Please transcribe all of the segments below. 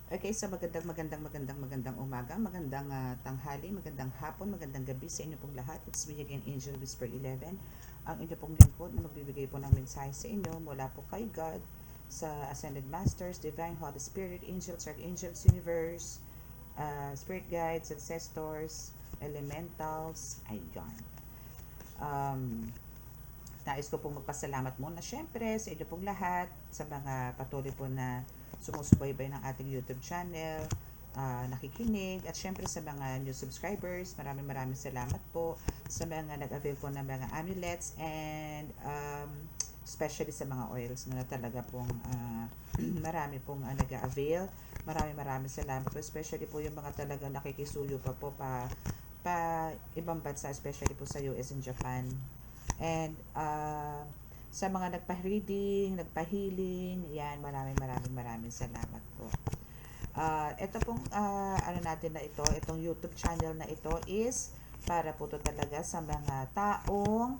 Okay, so magandang umaga, magandang tanghali, magandang hapon, magandang gabi sa inyo pong lahat. It's me again, Angel Whisper 11, ang inyo pong lingkod na magbibigay po ng mensahe sa inyo mula po kay God, sa Ascended Masters, Divine Holy Spirit, Angels, Archangels, Universe, Spirit Guides, Ancestors, Elementals, ayun. Um, Nais ko pong magpasalamat muna syempre sa inyo pong lahat, sa mga patuloy po na sumusubaybay ng ating YouTube channel, nakikinig, at syempre sa mga new subscribers, maraming salamat po sa mga nag-avail po ng mga amulets and especially sa mga oils na talaga pong marami pong nag-avail. Maraming salamat po, especially po yung mga talagang nakikisuyo pa po pa ibang bansa, especially po sa US and Japan. And sa mga nagpa-reading, nagpa-healing, yan, maraming salamat po. Ito pong ano natin na ito, itong YouTube channel na ito is para po to talaga sa mga taong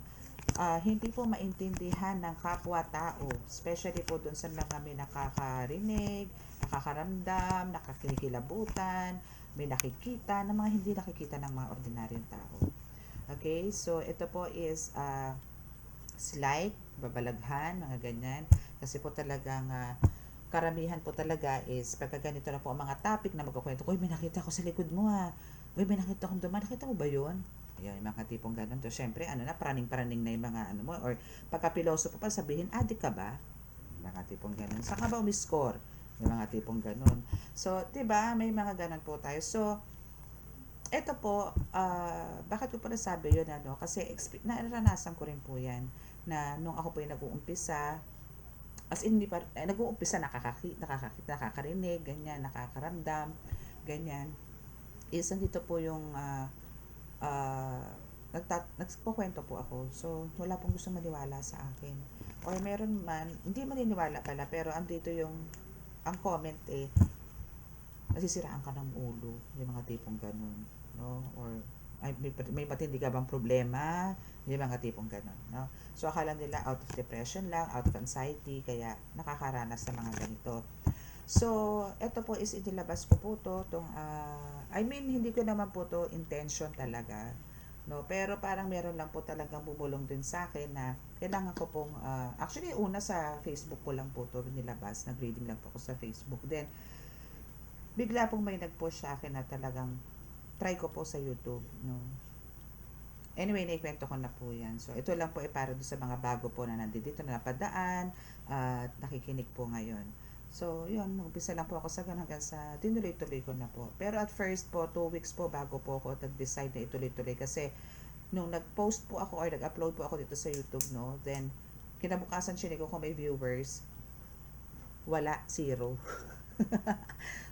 hindi po maintindihan ng kapwa-tao. Especially po dun sa mga may nakakarinig, nakakaramdam, nakakinikilabutan, may nakikita, ng mga hindi nakikita ng mga ordinaryong tao. Okay, so ito po is slight, babalaghan, mga ganyan. Kasi po talagang karamihan po talaga is pagka ganito na po ang mga topic na magkukwento, uy, may nakita ko sa likod mo ha. Uy, may nakita akong duman. Nakita mo ba yun? Ayan, yung mga tipong ganun. So, syempre, ano na, praning-praning na yung mga ano mo. Or pagka piloso po pa sabihin, adik ka ba? Yung mga tipong ganun. Saan ka ba umiscore? Yung mga tipong ganun. So, 'di ba may mga ganun po tayo. So, eto po, bakit ko pa nasabi yun, ano, kasi naranasan ko rin po yan, na nung ako po yung nag-uumpisa, as in, hindi pa, nag-uumpisa, nakakarinig, ganyan, nakakaramdam, ganyan, is nandito po yung, nagkukwento po ako, so, wala pong gusto maniwala sa akin. Or meron man, hindi maniniwala pala, pero andito yung, ang comment nasisiraan ka ng ulo, yung mga tipong ganun, no? Or ay, may matindi ka bang problema, yung mga tipong ganun, no? So akala nila out of depression lang, out of anxiety, kaya nakakaranas sa mga ganito. So eto po is inilabas ko po tong I mean hindi ko naman po to intention talaga, no, pero parang meron lang po talagang bumulong din sa akin na kailangan ko pong actually una sa Facebook ko lang po to nilabas, nag-reading lang po ako sa Facebook, then bigla pong may nag-post sa akin na talagang try ko po sa YouTube, no. Anyway, naikwento ko na po yan. So, ito lang po para doon sa mga bago po na nandito na napadaan at nakikinig po ngayon. So, yun, umpisa lang po ako sa ganun hanggang sa tinuloy-tuloy ko na po. Pero at first po, 2 weeks po bago po ako nag-decide na ituloy-tuloy kasi nung nag-post po ako or nag-upload po ako dito sa YouTube, no, then kinabukasan chinig ko kung may viewers, wala, zero.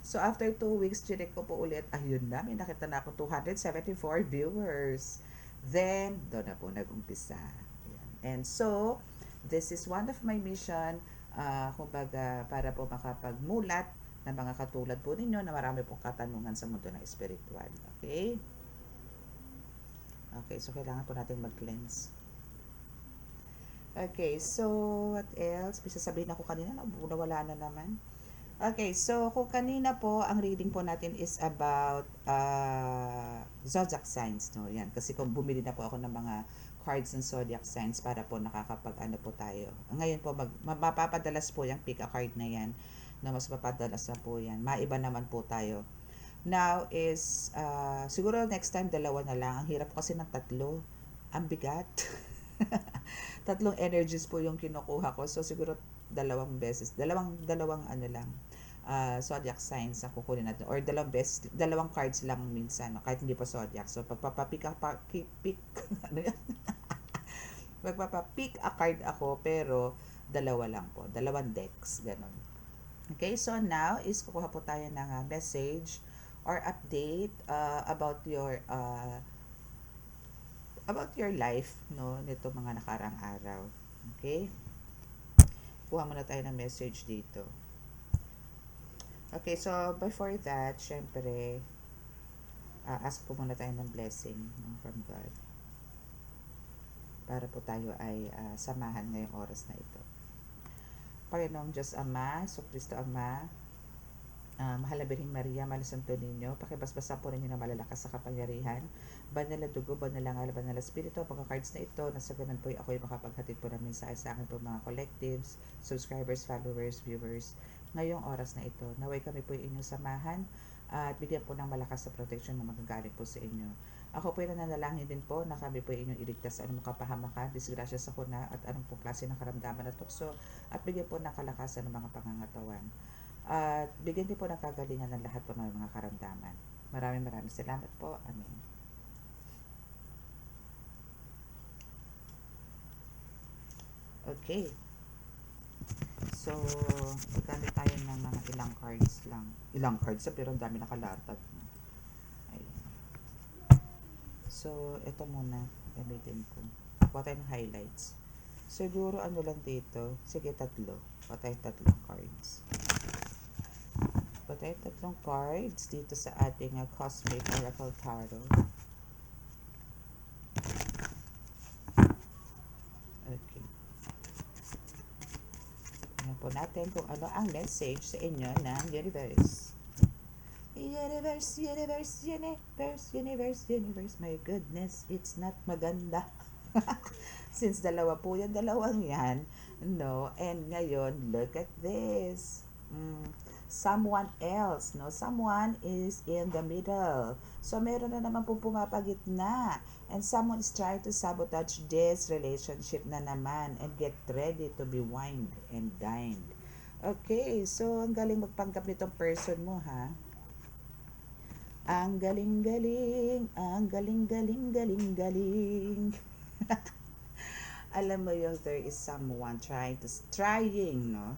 So, after 2 weeks, chinek ko po ulit. Ayun na, may nakita na ako 274 viewers. Then, doon na po nag-umpisa. Ayan. And so, this is one of my mission, kumbaga, para po makapagmulat ng mga katulad po ninyo na marami pong katanungan sa mundo ng spiritual. Okay? Okay, so kailangan po natin mag-cleanse. Okay, so what else? Bisa sabihin ako kanina, nawala na naman. Okay, so kung kanina po, ang reading po natin is about zodiac signs, no? Yan, kasi kung bumili na po ako ng mga cards ng zodiac signs para po nakakapag-ano po tayo. Ngayon po, mapapadalas po yung pick a card na yan, na mas mapadalas na po yan. Maiba naman po tayo. Now is, siguro next time dalawa na lang. Ang hirap kasi ng tatlo. Ang bigat. Tatlong energies po yung kinukuha ko. So, siguro dalawang beses. Dalawang ano lang. Zodiac signs ang kukunin natin. Or dalawang beses. Dalawang cards lang minsan. No? Kahit hindi pa zodiac. So, pagpapapick ano yan? Magpapapick a card ako. Pero, dalawa lang po. Dalawang decks. Ganon. Okay, so now is kukuha po tayo ng message or update about your life, no, nito mga nakarang araw. Okay? Kuha muna tayo ng message dito. Okay, so before that, syempre, ask po muna tayo ng blessing, no, from God. Para po tayo ay samahan ngayong oras na ito. Panginoong Diyos Ama, So Kristo Ama, Mahal na Birheng Maria, Mahal na Santo Niño, pakibasbasa po ninyo na malalakas sa kapangyarihan, banal na dugo, banal na ngal, banal na spirito, mga cards na ito, na sa ganun po ako ay makapaghatid po ng mensahe sa akin po mga collectives, subscribers, followers, viewers, ngayong oras na ito. Naway kami po inyong samahan at bigyan po ng malakas sa protection na magagaling po sa inyo. Ako po ay nananalangin din po na kami po inyong iligtas sa anumang kapahamakan, disgrasya sa kuna at anong po klase ng karamdaman na tukso at bigyan po ng kalakasan ng mga pangangatawan. At bigyan din po ng kagalingan ng lahat po ng mga karamdaman. Maraming salamat po. Amen. Okay. So, magkano tayo ng mga ilang cards lang. Ilang cards pero ang dami nakalatag. Ayan. So, ito muna. Gamitin ko. Kuha tayo ng highlights. Siguro ano lang dito. Sige, tatlo. Kuha tayo tatlong cards. Kuha tayo tatlong cards dito sa ating Cosmic Oracle Tarot. Okay. Tingnan po natin kung ano ang message sa inyo ng Universe. Universe, Universe, Universe, Universe, Universe. My goodness, it's not maganda. Since dalawa po yan, dalawang yan. No? And ngayon, look at this. Someone else, no? Someone is in the middle. So, meron na naman po pumapagitna. And someone is trying to sabotage this relationship na naman and get ready to be wined and dined. Okay, so ang galing magpanggap nitong person mo, ha? Ang galing-galing, ang galing-galing. Alam mo yung there is someone trying, no?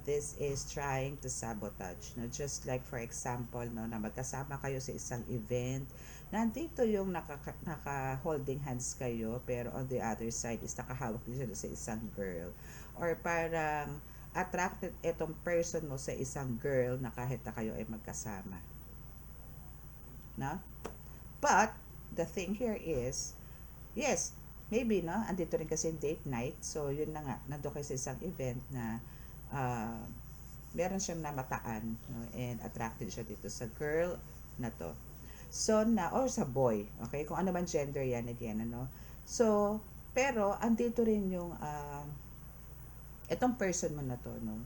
This is trying to sabotage, no? Just like for example, no, na magkasama kayo sa isang event, nandito yung naka-holding hands kayo, pero on the other side is nakahawak din siya sa isang girl. Or parang attracted etong person mo sa isang girl na kahit na kayo ay magkasama. No? But, the thing here is, yes, maybe, no? Andito rin kasi date night. So, yun na nga. Nandito kayo sa isang event na meron siyang namataan, no? And attracted siya dito sa girl na to. So, or sa boy. Okay? Kung ano man gender yan, again, ano? So, pero, andito rin yung, itong person mo na to, no?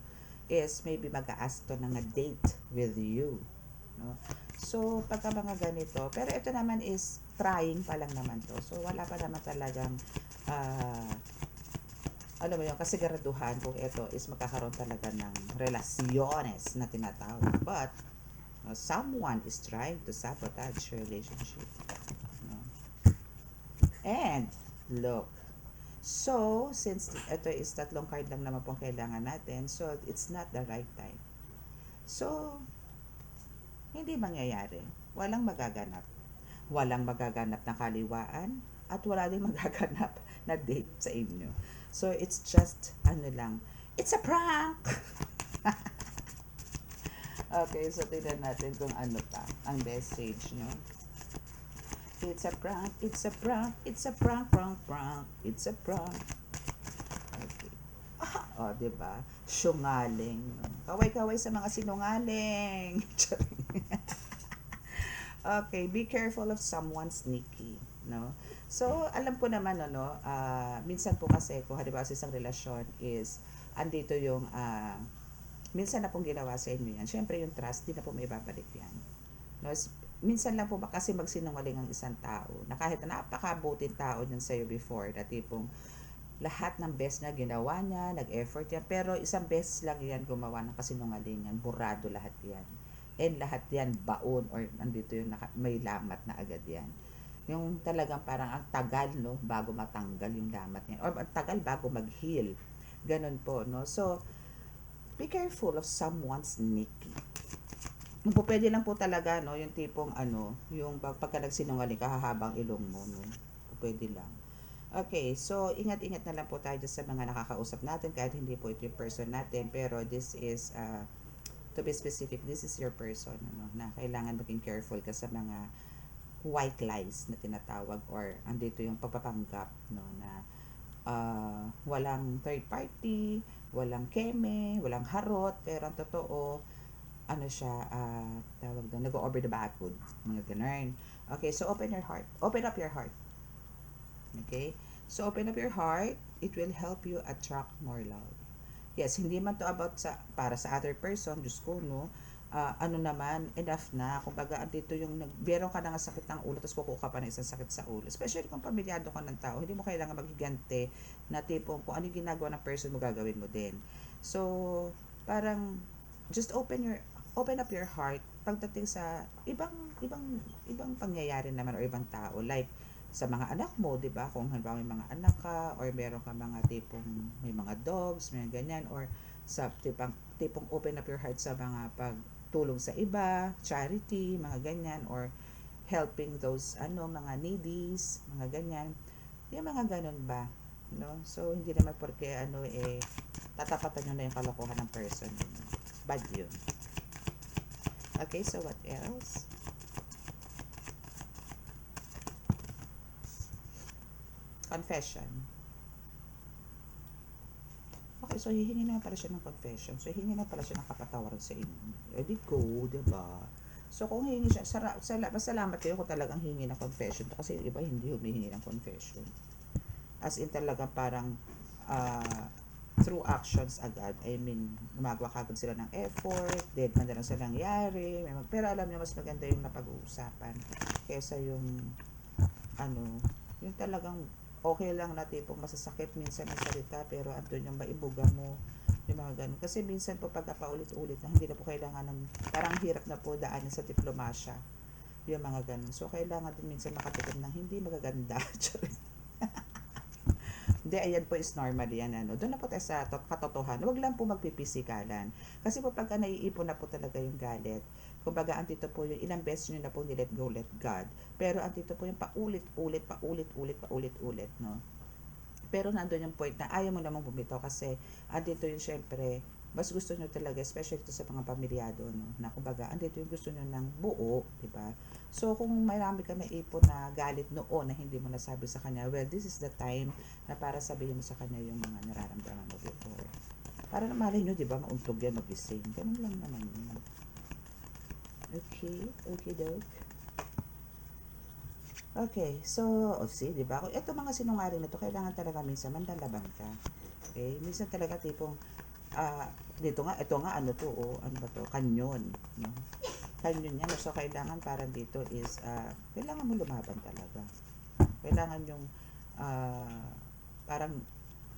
Is maybe mag-a-ask to ng a date with you. No? So, pagka mga ganito, pero ito naman is trying pa lang naman to. So, wala pa naman talagang alam mo yun, kasiguraduhan kung ito is magkakaroon talaga ng relasyones na tinatawag. But, someone is trying to sabotage your relationship. No? And, look. So, since ito is tatlong card lang naman pong kailangan natin, so, it's not the right time. So, hindi mangyayari. Walang magaganap. Walang magaganap na kaliwaan at wala din magaganap na date sa inyo. So, it's just, ano lang, it's a prank! Okay, so tignan natin kung ano pa ang message, no? It's a prank, it's a prank, it's a prank, prank, it's a prank. Okay. O, diba? Syungaling. Kaway-kaway sa mga sinungaling. Okay, be careful of someone sneaky, no? So, alam ko naman, ano, minsan po kasi, kung halimbawa sa isang relasyon is, andito yung, minsan na pong ginawa sa inyo yan. Siyempre, yung trust, di na po may babalik yan. No? Minsan lang po ba kasi magsinungaling ang isang tao, na kahit na napakabuting tao niyan sa'yo before, na tipong, lahat ng best na ginawa niya, nag-effort yan, pero isang best lang yan gumawa ng kasinungalingan, burado lahat yan. And lahat yan baon or nandito yung may lamat na agad yan. Yung talagang parang ang tagal, no, bago matanggal yung lamat niya. Or ang tagal bago mag-heal. Ganun po, no. So, be careful of someone sneaky. Kung po pwede lang po talaga, no, yung tipong ano, yung pagka nagsinungaling kahahabang ilong mo, no. Pwede lang. Okay, so ingat-ingat na lang po tayo sa mga nakakausap natin kahit hindi po ito yung person natin, pero this is to be specific, this is your person, ano, na kailangan maging careful ka sa mga white lies na tinatawag or andito yung pagpapanggap, no, na walang third party, walang keme, walang harot, pero ang totoo ano siya, tawag doon, nag-over the backwood, mga ganun. Okay, so open your heart. Open up your heart. Okay? So open up your heart, it will help you attract more love. Yes, hindi man to about sa para sa other person, Diyos ko, no? Ano naman, enough na. Kumbaga, dito yung meron ka na nga sakit ng ulo, tapos kukuha ka pa ng isang sakit sa ulo. Especially kung pamilyado ka ng tao, hindi mo kailangan maghigante na tipong kung ano yung ginagawa ng person mo, gagawin mo din. So, parang, just open up your heart pagdating sa ibang pangyayari naman or ibang tao. Like, sa mga anak mo, 'di ba? Kung halimbawa may mga anak ka or meron ka mga tipong may mga dogs, may ganyan or sa tipong open up your heart sa mga pagtulong sa iba, charity, mga ganyan or helping those mga needies, mga ganyan. Yung mga ganun ba? No? So hindi naman porque tatapatan nyo na yung kalokohan ng person. Bad yun. Okay, so what else? Confession. Okay, so hihingi na pala siya ng confession. So hihingi na pala siya ng kapatawaran sa inyo. E di go, diba? So kung hihingi siya, masalamat kayo kung talagang hihingi ng confession. Kasi yung iba hindi humihingi ng confession. As in talaga parang through actions agad. I mean, gumagawa kagad sila ng effort, then man na lang sila nangyari. Pero alam niyo, mas maganda yung napag-uusapan kaysa yung yung talagang okay lang na tipong masasakit minsan ang salita pero andun yung maibuga mo yung mga ganun. Kasi minsan po pag napaulit-ulit na hindi na po kailangan ng parang hirap na po daanin sa diplomasya yung mga ganun. So kailangan din minsan makatikim ng hindi magaganda. Hindi, ayan po is normal yan. Doon na po tayo sa katotohanan. Huwag lang po magpipisikalan. Kasi po pagka naiipon na po talaga yung galit, kumbaga andito po yung ilang beses nyo na po ni let go, let God. Pero andito po yung paulit-ulit, no? Pero nandun yung point na ayaw mo namang bumitaw kasi andito yung syempre, mas gusto nyo talaga, especially ito sa mga pamilyado, no? Na kumbaga, andito yung gusto nyo ng buo, di ba? So, kung marami ka na ipon na galit noon na hindi mo nasabi sa kanya, well, this is the time na para sabihin mo sa kanya yung mga nararamdaman mo before. Para na malay nyo, di ba, mauntog yan, magising. Ganun lang naman yun. Okay, dog. Okay, so, see, di ba? Ito mga sinungaling na to, kailangan talaga minsan mandalaban ka. Okay, minsan talaga tipong, dito nga, ito nga, ano ba to? Kanyon, no? Kanyon yan, so kailangan parang dito is, kailangan mo lumaban talaga. Kailangan yung, parang,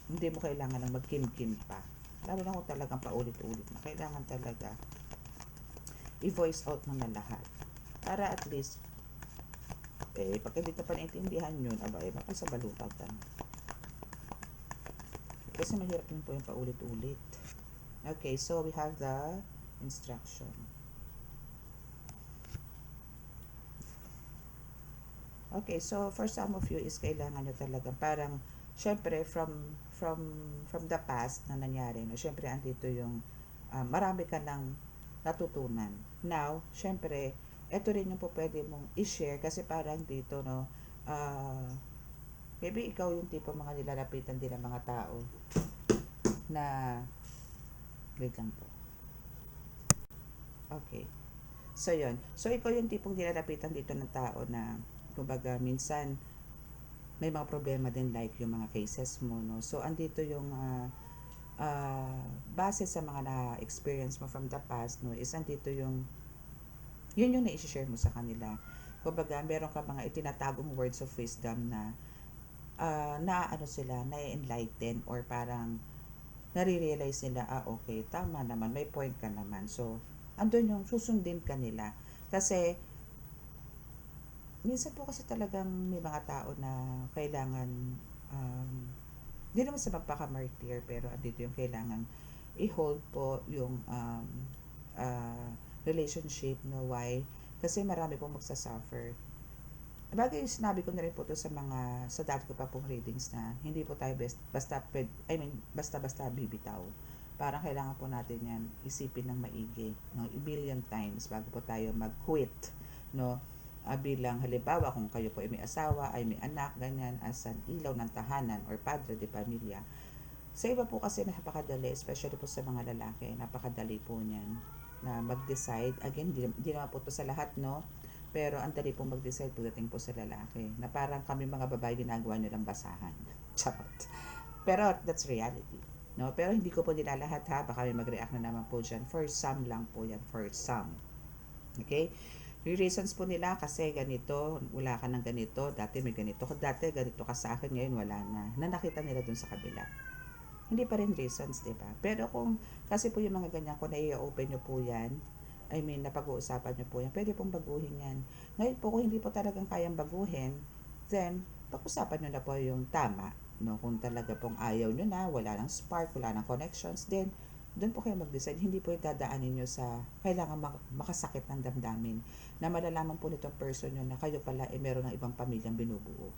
hindi mo kailangan ng magkim-kim pa. Lalo na kung talagang paulit-ulit na. Kailangan talaga, i-voice out mo na lahat. Para at least, pag hindi ka pa naintindihan yun, mapasabalutan ka. Kasi mahirap din po yung paulit-ulit. Okay, so we have the instruction. Okay, so for some of you is kailangan nyo talaga parang syempre from the past na nangyari, no? Syempre andito yung marami ka nang natutunan. Now, syempre, ito rin yung po pwede mong i-share kasi parang dito, no, maybe ikaw yung tipo mga nilalapitan din ng mga tao na wait lang po. Okay. So, yun. So, ikaw yung tipong nilalapitan dito ng tao na kumbaga minsan may mga problema din like yung mga cases mo, no? So, andito yung base sa mga na-experience mo from the past, no, is andito yung yun yung na-share mo sa kanila. Kumbaga, meron ka mga itinatagong words of wisdom na sila, na-enlighten or parang nare-realize nila, okay, tama naman, may point ka naman. So, andun yung susundin ka nila. Kasi, minsan po kasi talagang may mga tao na kailangan, hindi naman sa magpaka-martyr, pero andito yung kailangan i-hold po yung relationship, no, why? Kasi marami pong magsasuffer. Bagay yung sinabi ko na rin po to sa dati ko pa pong readings na hindi po tayo basta-basta bibitaw. Parang kailangan po natin yan isipin ng maigi, no, a billion times bago po tayo mag-quit, no. Bilang halimbawa kung kayo po ay may asawa, ay may anak, ganyan, as an ilaw ng tahanan or padre de pamilya. Sa iba po kasi napakadali, especially po sa mga lalaki, napakadali po niyan. na mag-decide. Again, di naman po to sa lahat, no? Pero ang dali pong mag-decide pagdating po sa lalaki. Na parang kami mga babae ginagawa nilang basahan. Charot. Pero that's reality. No? Pero hindi ko po nila lahat ha. Baka may mag-react na naman po dyan. For some lang po yan. For some. Okay? Yung reasons po nila kasi ganito, wala ka ng ganito, dati may ganito, dati ganito ka sa akin, ngayon wala na. Na nakita nila dun sa kabila. Hindi pa rin reasons, di ba? Pero kung, kasi po yung mga ganyan, kung nai-open nyo po yan, I mean, napag-uusapan nyo po yan, pwede pong baguhin yan. Ngayon po, kung hindi po talagang kayang baguhin, then, pag-usapan nyo na po yung tama. No? Kung talaga pong ayaw nyo na, wala nang spark, wala nang connections, then, doon po kayo mag-decide. Hindi po yung dadaanin nyo sa kailangan makasakit ng damdamin na malalaman po nitong person nyo na kayo pala meron ng ibang pamilyang binubuo.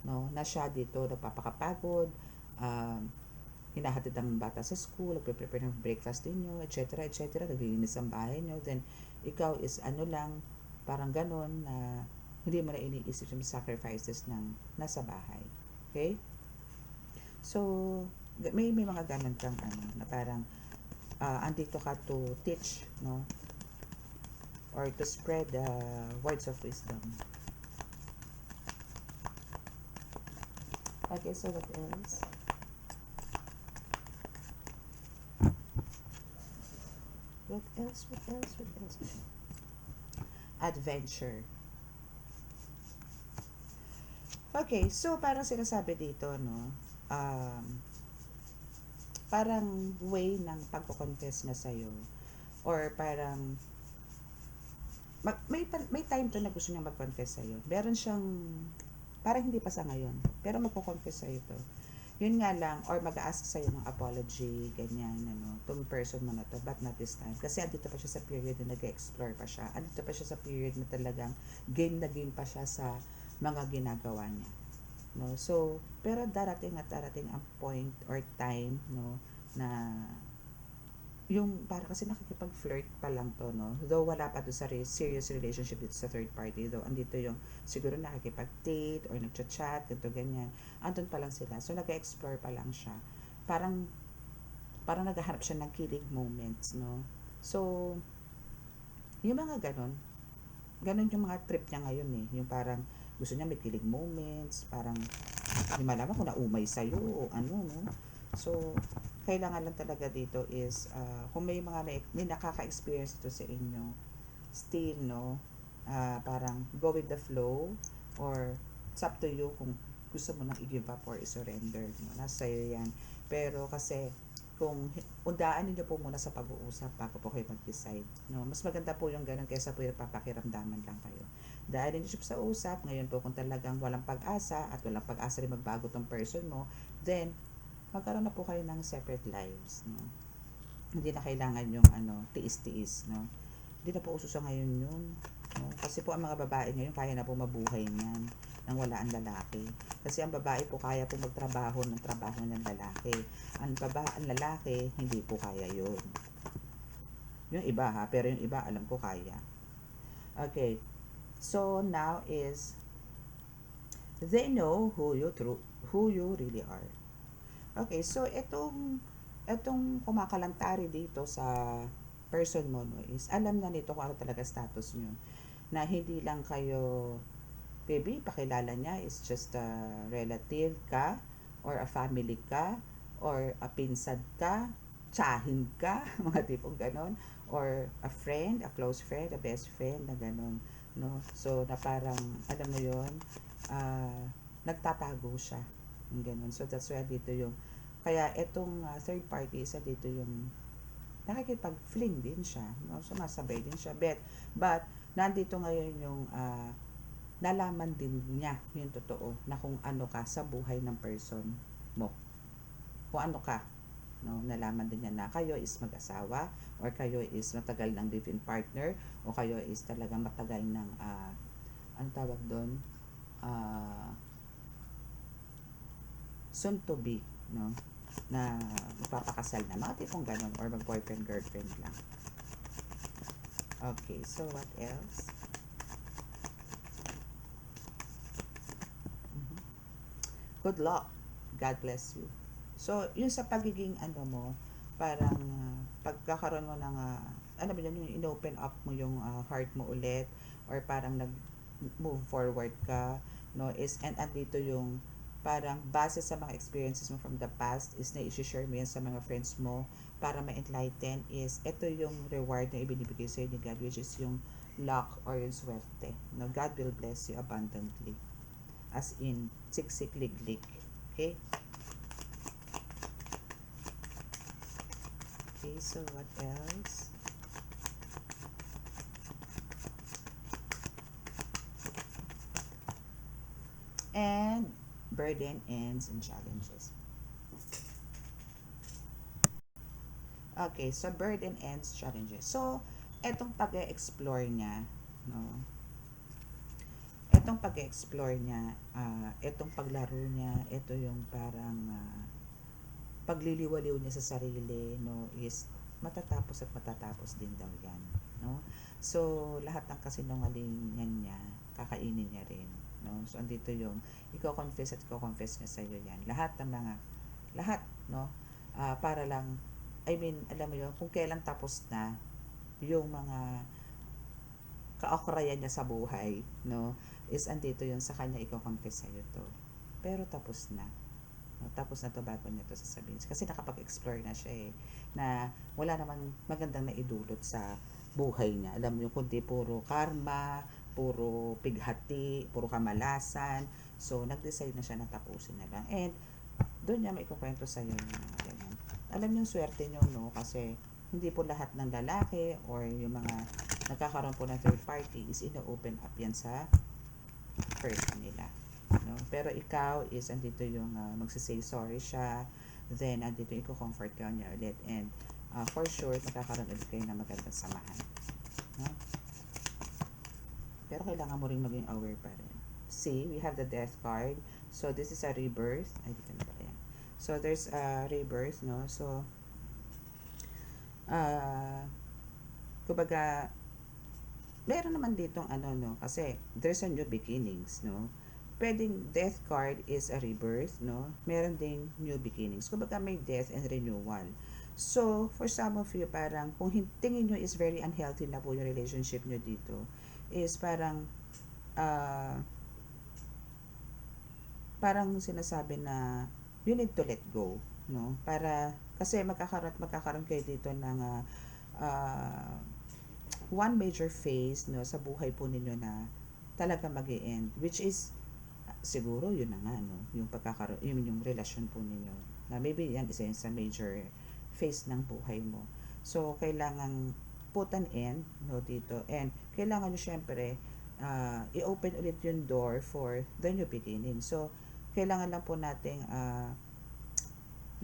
No? Na siya dito nagpapakapagod, um, hinahatid ang bata sa school, nagpe-prepare ng breakfast ninyo, etc. etc. Naglilinis ang bahay nyo, then ikaw is ano lang, parang ganon na hindi mo na iniisip yung sacrifices ng nasa bahay. Okay? So, may mga ganon kang ano, na parang andito ka to teach, no? Or to spread the words of wisdom. Okay, so what else? What else? What else? What else? Adventure. Okay, so parang sinasabi dito, no? Um, parang way ng pagko-confess na sa'yo or parang may time to na gusto niya mag-confess sa'yo. Meron siyang parang hindi pa sa ngayon, pero magko-confess sa'yo to. Yun nga lang, or mag-ask sa'yo ng apology, ganyan, ano, tong person mo na to, but not this time. Kasi andito pa siya sa period na nag-explore pa siya. Andito pa siya sa period na talagang game na game pa siya sa mga ginagawa niya. No? So, pero darating at darating ang point or time, no, na yung para kasi nakikipag-flirt pa lang to, no? Though wala pa doon sa serious relationship dito sa third party, though andito yung siguro nakikipag-date or nagchat-chat, ganito ganyan. Andun pa lang sila. So nag-explore pa lang siya. Parang naghahanap siya ng kilig moments, no? So yung mga ganon yung mga trip niya ngayon eh. Yung parang gusto niya may kilig moments, parang hindi malaman kung naumay sa'yo o ano, no? So, kailangan lang talaga dito is, kung may mga may nakaka-experience ito sa inyo, still, no, parang go with the flow, or it's up to you kung gusto mo nang i-give up or i-surrender, no? Nasa iyo yan. Pero kasi, kung undaan niyo po muna sa pag-uusap bago po kayo mag-decide, no? Mas maganda po yung ganun kaysa po yung papakiramdaman lang kayo. Dahil niyo sa usap, ngayon po kung talagang walang pag-asa at walang pag-asa rin magbago tong person mo, then magkaroon na po kayo ng separate lives, no? Hindi na kailangan yung ano, tiis-tiis, no? Hindi na po uso sa ngayon yun, no? Kasi po ang mga babae ngayon kaya na po mabuhay niyan nang wala ang lalaki. Kasi ang babae po kaya po magtrabaho ng trabaho ng lalaki. Ang lalaki hindi po kaya yun. Yung iba ha, pero yung iba alam ko kaya. Okay. So now is they know who you really are. Okay, so etong kumakalantari dito sa person mo, no, is alam na nito kung ano talaga status nyo. Na hindi lang kayo, baby, pakilala niya is just a relative ka, or a family ka, or a pinsan ka, tsahin ka, mga tipong ganon, or a friend, a close friend, a best friend, na ganon, no? So, na parang, alam mo yun, nagtatago siya, yung ganon. So, that's why dito yung, kaya itong third party, isa dito yung nakikipag-fling din siya, no? Sumasabay din siya, but nandito ngayon yung nalaman din niya yung totoo na kung ano ka sa buhay ng person mo. Kung ano ka, no? Nalaman din niya na kayo is mag-asawa, or kayo is matagal ng live-in partner, o kayo is talagang matagal ng ano tawag doon, soon to be, no? Na magpapakasal na, mga tipong ganon, or mag-boyfriend girlfriend lang. Okay, so what else? Good luck. God bless you. So, yun sa pagiging ano mo, parang pagkakaroon mo ng, alam mo yun, yung in-open up mo yung heart mo ulit, or parang nag-move forward ka, no, is, and andito yung parang base sa mga experiences mo from the past, is na i-share mo yan sa mga friends mo para ma-enlighten, is ito yung reward na ibinibigay sa'yo ni God, which is yung luck or yung swerte, no. God will bless you abundantly, as in siksik liglig. Okay. Okay, so what else? And burden, ends, and challenges. Okay, so burden, ends, challenges. So, etong pag-explore niya, no? Etong pag-explore niya, etong paglaro niya, ito yung parang pagliliwaliw niya sa sarili, no, is matatapos at matatapos din daw yan, no. So lahat ng kasinungalingan niya kakainin niya rin, no. So andito yung i-confess at i-confess niya sa iyo yan, lahat ng mga lahat, no, para lang, I mean, alam mo yun, kung kailan tapos na yung mga kaokrayan niya sa buhay, no, is andito yun sa kanya, i-confess sa iyo to, pero tapos na. Tapos na to bago niya to sasabihin. Kasi nakapag-explore na siya eh. Na wala namang magandang naidulot sa buhay niya. Alam mo, kundi puro karma, puro pighati, puro kamalasan. So, nag-decide na siya na tapusin na lang. And, doon niya maikukwento sa'yo yung mga ganyan. Alam niyo yung swerte niyo, no? Kasi, hindi po lahat ng lalaki or yung mga nagkakaroon po ng third party is ina-open up yan sa person nila, no? Pero ikaw is andito yung magsisay sorry siya, then andito yung i-comfort ka niya ulit, and for sure magkakaroon ulit kayo ng magandang samahan, no? Pero kailangan mo rin maging aware pa rin. See, we have the death card, so this is a rebirth. Ay, dito na pala yan. So there's a rebirth, no? So kumbaga meron naman ditong ano, no, kasi there's a new beginnings, no. Pwedeng death card is a rebirth, no. Meron ding new beginnings. Kumbaga may death and renewal. So, for some of you, parang kung tingin nyo is very unhealthy na po yung relationship nyo dito, is parang parang sinasabi na you need to let go, no. Para kasi magkakaroon kayo dito ng one major phase, no, sa buhay po ninyo na talaga mag-e-end, which is siguro yun na nga, no, yung pagkakaroon, yung relasyon po ninyo, na maybe yan isa yun sa major phase ng buhay mo. So kailangan put an end, no, dito, and kailangan nyo syempre i-open ulit yung door for the new beginning. So kailangan lang po nating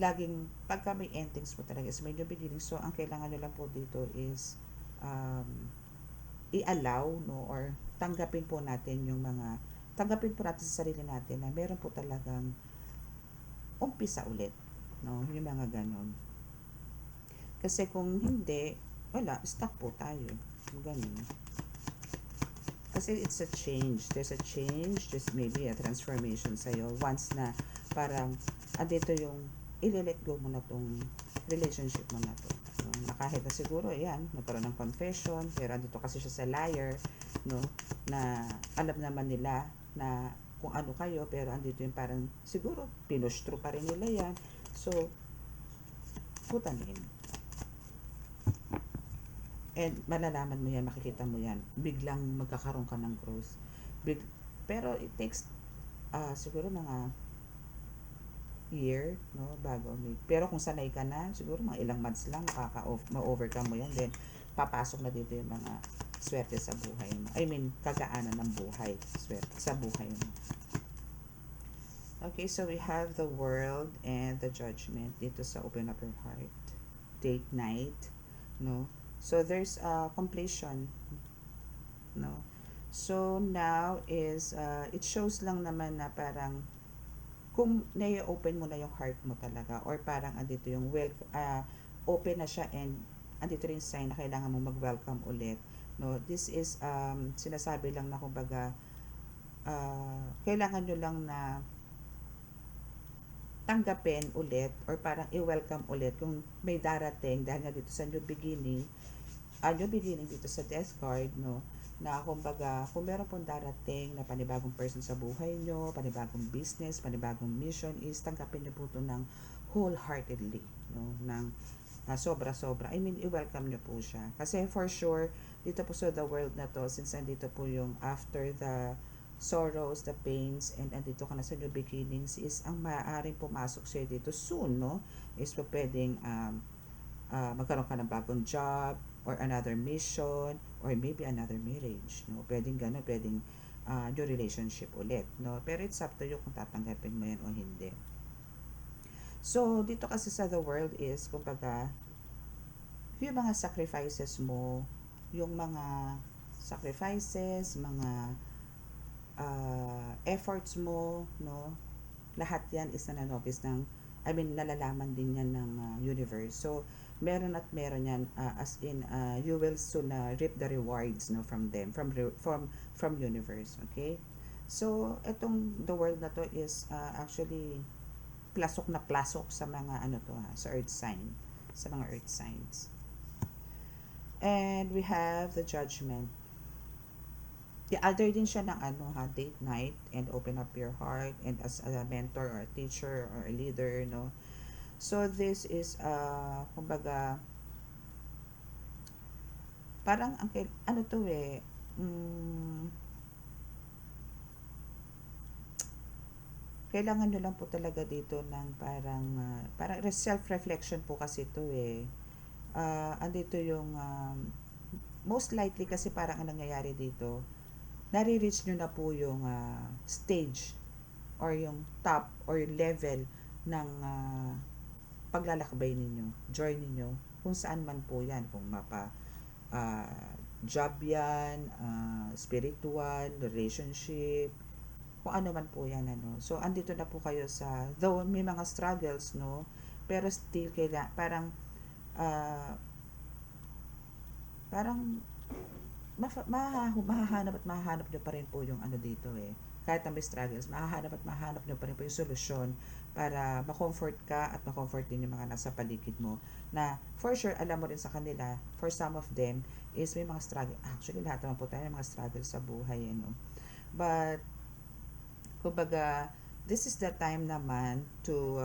laging pagka may endings po talaga is may new beginning. So ang kailangan nyo lang po dito is i-allow, no, or tanggapin po natin sa sarili natin na meron po talagang umpisa ulit, no, yung mga ganon. Kasi kung hindi, wala, stuck po tayo, ganon. Kasi it's a change, there's a change, there's maybe a transformation sa'yo once na parang andito yung i-let go mo na tong relationship mo na to, no? Na kahit na siguro yan, nagkaroon ng confession, pero andito kasi siya sa liar, no, na alam naman nila na kung ano kayo, pero andito yung parang siguro pinush through pa rin nila yan. So putanin, and malalaman mo yan, makikita mo yan, biglang magkakaroon ka ng growth. Pero it takes siguro mga year, no, bago pero kung sanay ka na, siguro mga ilang months lang ma-overcome mo yan, then papasok na dito yung mga swerte sa buhay mo, I mean kagaanan ng buhay, swerte sa buhay mo. Okay, so we have the world and the judgment dito sa open up your heart, date night, no. So there's completion, no. So now is it shows lang naman na parang kung nai-open mo na yung heart mo talaga, or parang andito yung open na siya, and andito rin sign na kailangan mo mag-welcome ulit, no. This is sinasabi lang na kumbaga kailangan nyo lang na tanggapin ulit or parang i-welcome ulit kung may darating dahil nga dito sa new beginning dito sa death card, no, na kumbaga kung meron pong darating na panibagong person sa buhay nyo, panibagong business, panibagong mission, is tanggapin nyo po ito ng wholeheartedly, no, ng sobra-sobra. I mean, i-welcome nyo po siya. Kasi for sure, dito po sa the world na to, since andito po yung after the sorrows, the pains, and andito ka na sa new beginnings, is ang maaaring pumasok sa'yo dito soon, no, is po pwedeng magkaroon ka ng bagong job, or another mission, or maybe another marriage, no, pwedeng gano'n, pwedeng new relationship ulit, no, pero it's up to you kung tatanggapin mo yan o hindi. So, dito kasi sa the world is, kumbaga, yung mga sacrifices mo, yung mga sacrifices, mga efforts mo, no, lahat yan is nananotice ng, I mean, nalalaman din yan ng universe. So, meron at meron yan, as in, you will soon reap the rewards, no, from them, from universe, okay? So, etong the world na to is actually plasok sa mga ano to sa earth sign, sa mga earth signs. And we have the judgment. The other din siya ng date night and open up your heart and as a mentor or a teacher or a leader, no. So this is kumbaga parang ano to kailangan nyo lang po talaga dito ng parang self-reflection po kasi ito andito yung most likely kasi parang ang nangyayari dito, nare-reach nyo na po yung stage or yung top or level ng paglalakbay ninyo, journey ninyo, kung saan man po yan, kung job yan, spiritual, relationship, kung ano man po yan, ano. So, andito na po kayo sa, though may mga struggles, no, pero still, parang, mahahanap nyo pa rin po yung ano dito kahit na may struggles, mahahanap nyo pa rin po yung solusyon para ma-comfort ka at ma-comfort din yung mga nasa paligid mo, na for sure, alam mo rin sa kanila, for some of them, is may mga struggle, actually, lahat naman po tayo may mga struggle sa buhay, no, but, kumbaga, this is the time naman to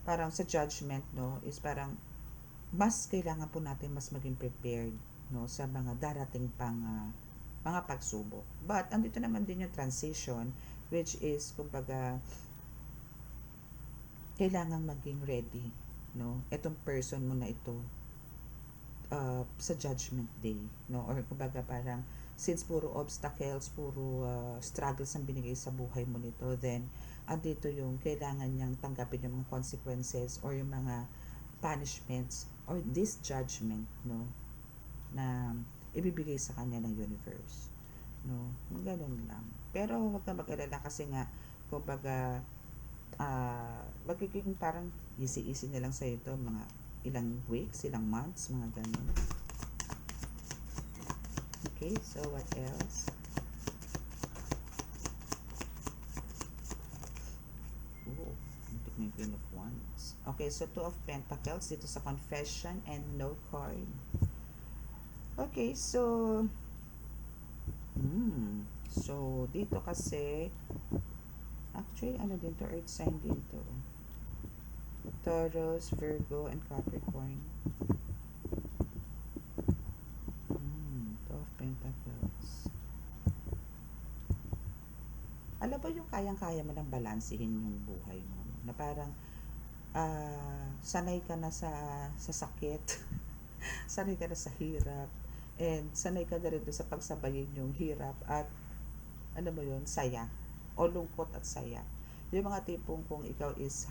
parang sa judgment, no, is parang mas kailangan po natin mas maging prepared, no, sa mga darating pang mga pagsubok. But andito naman din yung transition, which is kumbaga kailangan maging ready, no, itong person mo na ito sa judgment day, no, or kumbaga parang since puro obstacles, puro struggles ang binigay sa buhay mo nito, then andito yung kailangan niyang tanggapin yung mga consequences or yung mga punishments or this judgment, no, na ibibigay sa kanya ng universe, no, ganun lang. Pero huwag ka mag-alala kasi nga kumbaga magiging parang easy na lang sa ito, mga ilang weeks, ilang months, mga ganun. Okay, so what else? Ooh, may Queen of Wands. Okay, so Two of Pentacles dito sa Confession and No card. Okay, so so dito kasi actually ano din to, earth sign din to, Taurus, Virgo, and Capricorn. Two of Pentacles. Alam ba yung kayang-kaya mo nang balansehin yung buhay mo, na parang sanay ka na sa sakit sanay ka na sa hirap, and sanay ka na rin sa pagsabayin yung hirap at ano mo yun, saya o lungkot at saya. Yung mga tipong kung ikaw is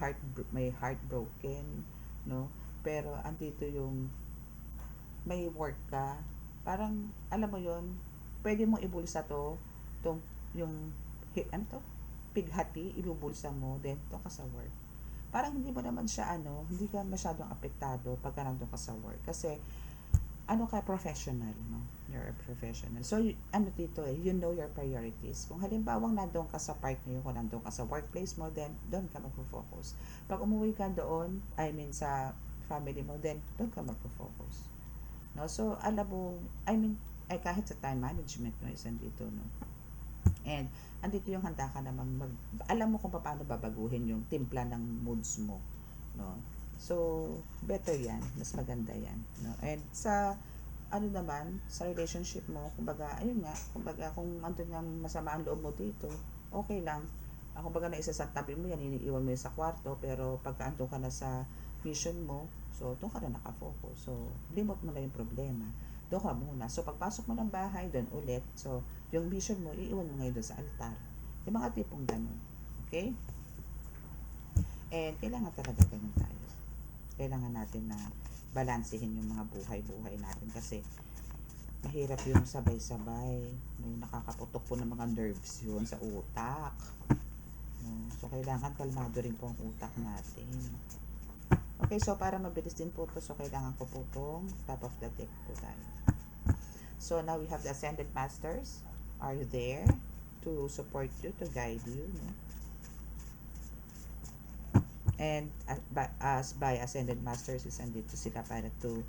may heartbroken, no, pero andito yung may work ka, parang alam mo yun, pwede mong ibulsa tong yung ano to, pighati, ibubulsa mo, then to ka sa work. Parang hindi mo naman siya hindi ka masyadong apektado pagka nandun ka sa work. Kasi, ano ka, professional, no? You're a professional. So, ano dito you know your priorities. Kung halimbawang nandoon ka sa part na yun, kung nandoon ka sa workplace mo, then doon ka magpo-focus. Pag umuwi ka doon, I mean sa family mo, then doon ka magpo-focus. No? So, alam mo, I mean, ay kahit sa time management, no, is andito, no? And, andito yung handa ka namang alam mo kung paano babaguhin yung timpla ng moods mo, no? So, better yan. Mas maganda yan, no? And sa ano naman, sa relationship mo, kumbaga, ayun nga, kumbaga, kung andun nga masama ang loob mo dito, okay lang. Kumbaga, naisa sa tabi mo yan, iniiwan mo yun sa kwarto, pero pagka andun ka na sa mission mo, so, doon ka na nakafocus. So, limot mo na yung problema. Doon ka muna. So, pagpasok mo ng bahay, doon ulit. So, yung mission mo, iiwan mo ngayon doon sa altar. Yung mga tipong ganun. Okay? And, kailangan talaga ganun tayo. Kailangan natin na balansehin yung mga buhay-buhay natin kasi mahirap yung sabay-sabay, no? Nakakaputok po ng mga nerves yun sa utak, no? So kailangan kalmado rin po ang utak natin. Okay, so para mabilis din po to, so kailangan ko po itong top of the deck po tayo. So now we have the Ascended Masters. Are you there to support you, to guide you, no? And as by Ascended Masters is andito sila para to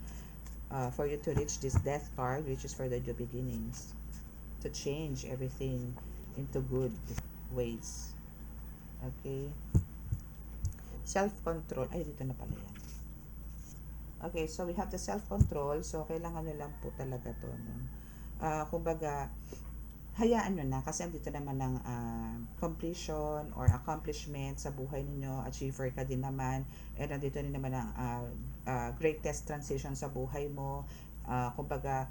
for you to reach this death card, which is for the new beginnings, to change everything into good ways. Okay, self-control, ay dito na pala yan. Okay, so we have the self-control, so kailangan nyo lang po talaga to, no? Kumbaga, hayaan nyo na kasi andito naman ng completion or accomplishment sa buhay ninyo, achiever ka din naman, and andito din naman ang greatest transition sa buhay mo. Kumbaga,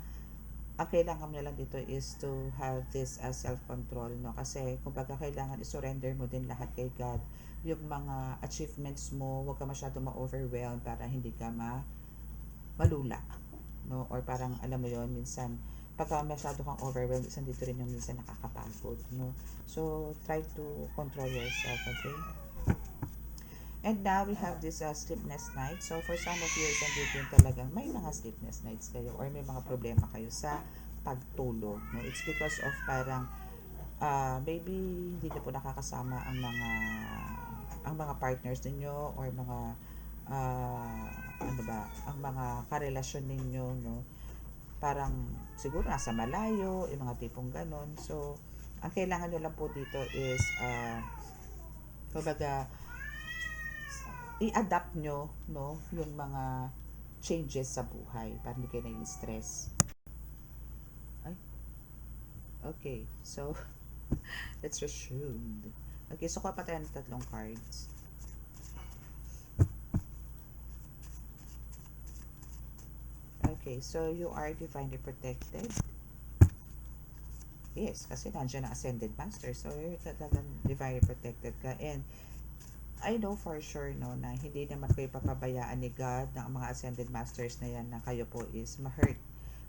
ang kailangan mo lang dito is to have this self-control, no? Kasi kumbaga kailangan i-surrender mo din lahat kay God. Yung mga achievements mo, huwag ka masyado ma-overwhelm para hindi ka malula, no? Or parang alam mo yon, minsan pagka masyado kang overwhelmed, isang dito rin yung minsan nakakapagod, no? So, try to control yourself, okay? And now, we have this sleepless night. So, for some of you, isang dito yung talagang may mga sleepless nights kayo or may mga problema kayo sa pagtulog, no? It's because of parang maybe hindi na po nakakasama ang mga partners ninyo or mga ano ba, ang mga karelasyon ninyo, no? Parang siguro nasa malayo, yung mga tipong ganon. So, ang kailangan nyo lang po dito is kumbaga i-adapt nyo, no, yung mga changes sa buhay para hindi kayo nai-stress. Ay, okay. So, let's resume. Okay, so kuha pa tayo ng tatlong cards. Okay, so you are divinely protected. Yes, kasi nandiyan ang Ascended Master. So, you're talagang divinely protected ka. And, I know for sure, no, na hindi naman kayo papabayaan ni God ng mga Ascended Masters na yan na kayo po is ma-hurt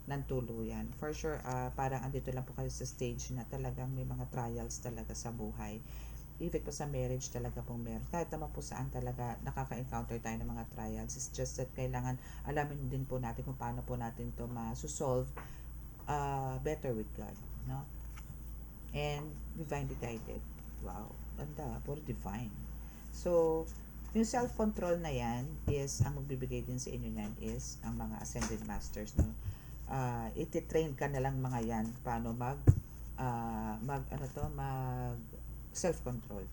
ng tuluyan. For sure, parang andito lang po kayo sa stage na talagang may mga trials talaga sa buhay. Even po sa marriage talaga pong meron. Kahit naman po saan talaga nakaka-encounter tayo ng mga trials. It's just that kailangan alamin din po natin kung paano po natin to ma-solve better with God, no? And divinely guided. Wow, ganda, puro divine. So, yung self-control na yan is, ang magbibigay din sa inyo yan is ang mga Ascended Masters, no? Iti-train ka na lang mga yan paano mag self-control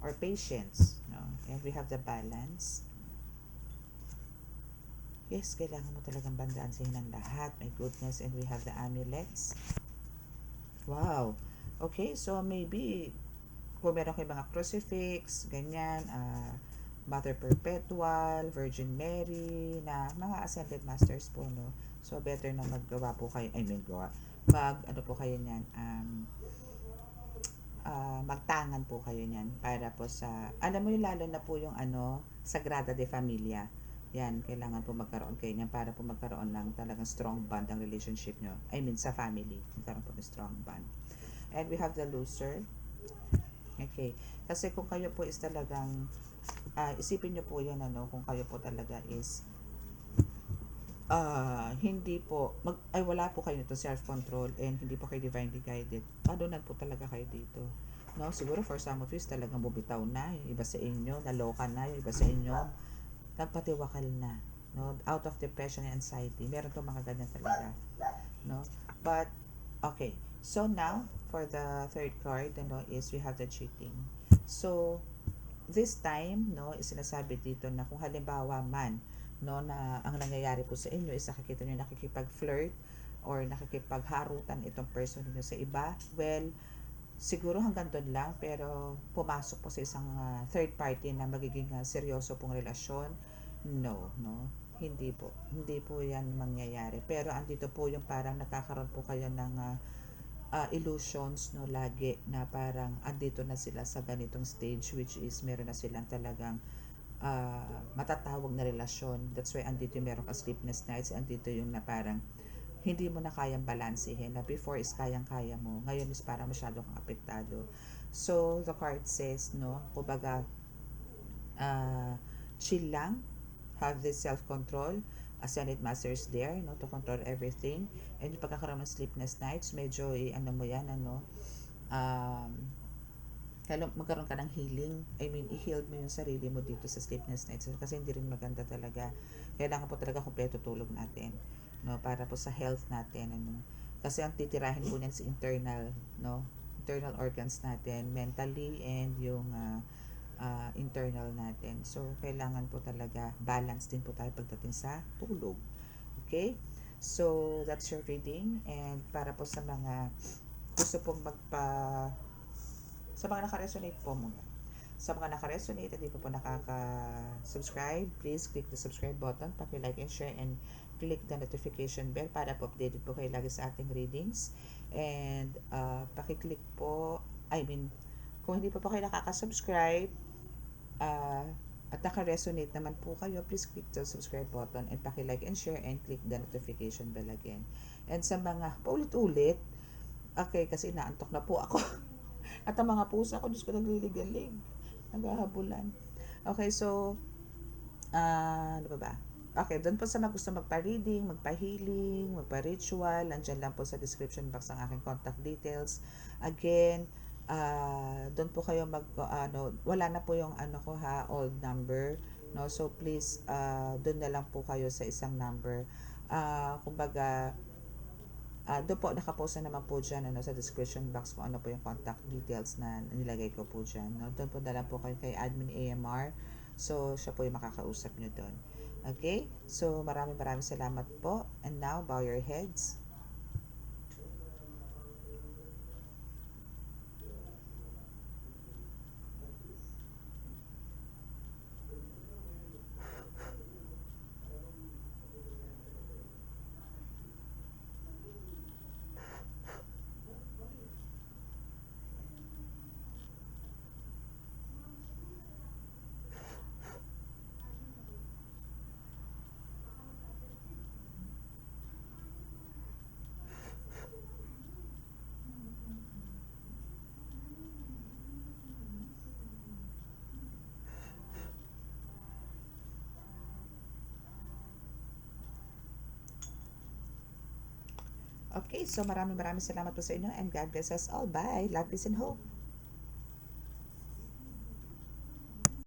or patience, no? And we have the balance. Yes, kailangan mo talagang bandaansahin ang lahat. My goodness. And we have the amulets. Wow. Okay, so maybe kung meron kayo mga crucifix, ganyan, Mother Perpetual, Virgin Mary, na mga Ascended Masters po, no? So, better na maggawa po kayo, ano po kayo niyan, magtangan po kayo niyan para po sa, alam mo yung lalo na po yung Sagrada de Familia. Yan, kailangan po magkaroon kayo niyan para po magkaroon ng talagang strong bond ang relationship nyo. I mean, sa family, magkaroon po ng strong bond. And we have the loser. Okay. Kasi kung kayo po is talagang, isipin nyo po yan, kung kayo po talaga is hindi po, wala po kayo nito self-control and hindi po kayo divinely guided. Padunan po talaga kayo dito. No, siguro for some of you talagang bubitaw na, yung iba sa inyo, naloka na, yung iba sa inyo, nagpatiwakal na. No, out of depression and anxiety. Meron to mga ganyan talaga. No, but, okay. So now, for the third card, is we have the cheating. So, this time, is sinasabi dito na kung halimbawa man, na ang nangyayari po sa inyo is nakikita nyo nakikipag-flirt or nakikipagharutan itong person niyo sa iba, well, siguro hanggang doon lang, pero pumasok po sa isang third party na magiging seryoso pong relasyon, no, hindi po yan mangyayari, pero andito po yung parang nakakaroon po kayo ng illusions, no, lagi na parang andito na sila sa ganitong stage, which is meron na silang talagang matatawag na relasyon. That's why andito yung meron ka sleepless nights, andito yung na parang hindi mo na kayang balansehin, na before is kayang-kaya mo, ngayon is parang masyado kang apektado. So the card says, no, kumbaga, chill lang, have this self-control, ascended masters there, no, to control everything, and yung pagkakaroon ng sleepless nights, medyo ano mo yan, um, magkaroon ka ng healing. I mean, i-heal mo yung sarili mo dito sa sleepless nights kasi hindi rin maganda talaga. Kailangan po talaga kumpleto tulog natin, no, para po sa health natin, kasi ang titirahin po niyan sa internal, no, internal organs natin, mentally, and yung internal natin. So kailangan po talaga balance din po tayo pagdating sa tulog. Okay, so that's your reading. And para po sa mga gusto pong sa mga naka-resonate po muna. Sa mga naka-resonate at di pa po nakaka-subscribe, please click the subscribe button, paki-like and share, and click the notification bell para po updated po kayo lagi sa ating readings. And paki-click po, kung hindi pa po kayo nakaka-subscribe, at naka-resonate naman po kayo, please click the subscribe button and paki-like and share and click the notification bell again. And sa mga paulit-ulit, okay, kasi naantok na po ako. At ang mga pusa ko, Diyos ko, nagliligalig. Naghahabulan. Okay, so, ano ba? Okay, doon po sa mga gusto magpa-reading, magpa-healing, magpa-ritual, andyan lang po sa description box ang aking contact details. Again, doon po kayo wala na po yung ko old number, no? So, please, doon na lang po kayo sa isang number. Kumbaga, doon po, nakapost na naman po dyan sa description box kung ano po yung contact details na nilagay ko po dyan. No? Doon po na lang po kayo kay Admin AMR. So, siya po yung makakausap nyo doon. Okay? So, maraming salamat po. And now, bow your heads. Okay, so maraming salamat po sa inyo and God bless us all. Bye. Love, peace, and hope.